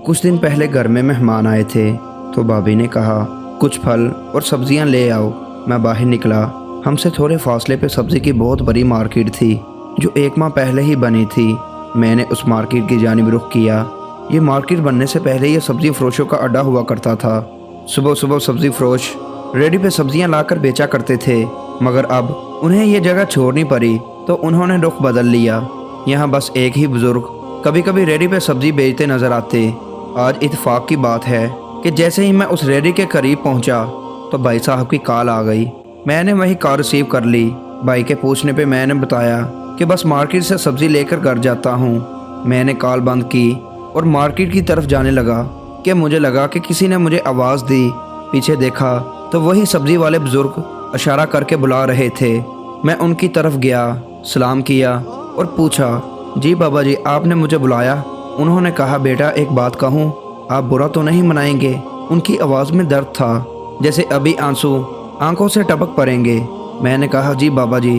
कुछ दिन पहले घर में मेहमान आए थे तो भाभी ने कहा कुछ फल और सब्जियां ले आओ। मैं बाहर निकला। हमसे थोड़े फासले पे सब्ज़ी की बहुत बड़ी मार्केट थी जो 1 माह पहले ही बनी थी। मैंने उस मार्केट की जानिब रुख किया। ये मार्केट बनने से पहले ये सब्ज़ी फ़रोशों का अड्डा हुआ करता था। सुबह सुबह सब्ज़ी फ़रोश रेडी पे सब्ज़ियाँ लाकर बेचा करते थे, मगर अब उन्हें ये जगह छोड़नी पड़ी तो उन्होंने रुख बदल लिया। यहाँ बस एक ही बुज़ुर्ग कभी कभी रेडी पे सब्ज़ी बेचते नज़र आते। आज इत्तेफाक की बात है कि जैसे ही मैं उस रेडी के करीब पहुँचा तो भाई साहब की कॉल आ गई। मैंने वही कॉल रिसीव कर ली। भाई के पूछने पे मैंने बताया कि बस मार्केट से सब्ज़ी लेकर घर जाता हूँ। मैंने कॉल बंद की और मार्केट की तरफ जाने लगा कि मुझे लगा कि किसी ने मुझे आवाज़ दी। पीछे देखा तो वही सब्ज़ी वाले बुज़ुर्ग इशारा करके बुला रहे थे। मैं उनकी तरफ गया, सलाम किया और पूछा, जी बाबा जी आपने मुझे बुलाया? उन्होंने कहा, बेटा एक बात कहूँ, आप बुरा तो नहीं मनाएंगे? उनकी आवाज़ में दर्द था, जैसे अभी आंसू आंखों से टपक पड़ेंगे। मैंने कहा, जी बाबा जी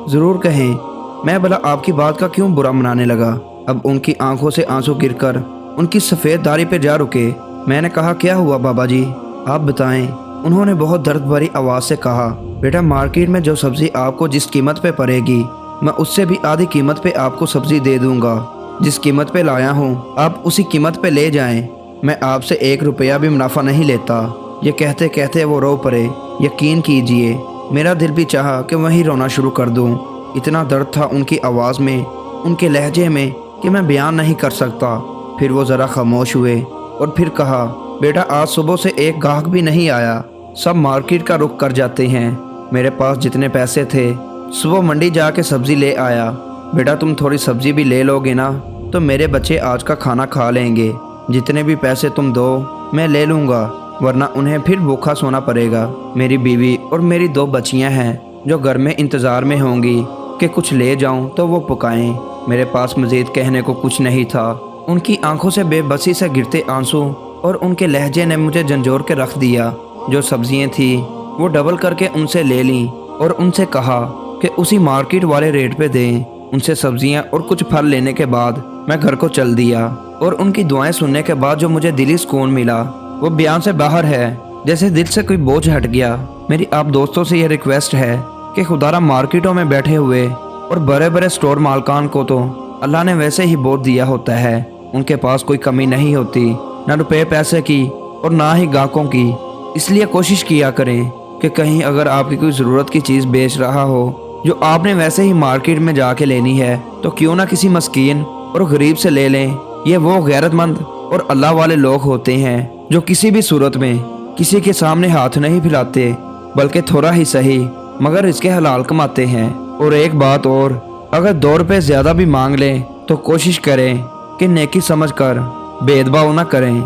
ज़रूर कहें। मैं भला आपकी बात का क्यों बुरा मनाने लगा? अब उनकी आंखों से आंसू गिरकर उनकी सफ़ेद दाढ़ी पे जा रुके। मैंने कहा, क्या हुआ बाबा जी, आप बताएं। उन्होंने बहुत दर्द भरी आवाज़ से कहा, बेटा मार्केट में जो सब्ज़ी आपको जिस कीमत पे पड़ेगी मैं उससे भी आधी कीमत पे आपको सब्ज़ी दे दूंगा। जिस कीमत पे लाया हूँ आप उसी कीमत पे ले जाएं। मैं आपसे 1 रुपया भी मुनाफा नहीं लेता। ये कहते कहते वो रो पड़े। यकीन कीजिए मेरा दिल भी चाहा कि वहीं रोना शुरू कर दूँ। इतना दर्द था उनकी आवाज़ में, उनके लहजे में कि मैं बयान नहीं कर सकता। फिर वो ज़रा खामोश हुए और फिर कहा, बेटा आज सुबह से एक गाहक भी नहीं आया, सब मार्केट का रुख कर जाते हैं। मेरे पास जितने पैसे थे सुबह मंडी जाके सब्ज़ी ले आया। बेटा तुम थोड़ी सब्ज़ी भी ले लोगे ना तो मेरे बच्चे आज का खाना खा लेंगे। जितने भी पैसे तुम दो मैं ले लूँगा, वरना उन्हें फिर भूखा सोना पड़ेगा। मेरी बीवी और मेरी 2 बच्चियाँ हैं जो घर में इंतज़ार में होंगी कि कुछ ले जाऊँ तो वो पकाएं। मेरे पास मज़ीद कहने को कुछ नहीं था। उनकी आंखों से बेबसी से गिरते आंसू और उनके लहजे ने मुझे झंझोर के रख दिया। जो सब्ज़ियाँ थी वो डबल करके उनसे ले लीं और उनसे कहा कि उसी मार्केट वाले रेट पे दें। उनसे सब्जियां और कुछ फल लेने के बाद मैं घर को चल दिया और उनकी दुआएं सुनने के बाद जो मुझे दिली सुकून मिला वो बयान से बाहर है। जैसे दिल से कोई बोझ हट गया। मेरी आप दोस्तों से यह रिक्वेस्ट है कि खुदारा मार्केटों में बैठे हुए और बड़े बड़े स्टोर मालकान को तो अल्लाह ने वैसे ही बोझ दिया होता है। उनके पास कोई कमी नहीं होती, न रुपये पैसे की और ना ही गाहकों की। इसलिए कोशिश किया करें कि कहीं अगर आपकी कोई ज़रूरत की चीज़ बेच रहा हो जो आपने वैसे ही मार्केट में जाके लेनी है तो क्यों ना किसी मस्कीन और गरीब से ले लें। ये वो गैरतमंद और अल्लाह वाले लोग होते हैं जो किसी भी सूरत में किसी के सामने हाथ नहीं फैलाते, बल्कि थोड़ा ही सही मगर इसके हलाल कमाते हैं। और एक बात और, अगर 2 रुपये ज़्यादा भी मांग लें तो कोशिश करें कि नेकी समझ कर भेदभाव न करें।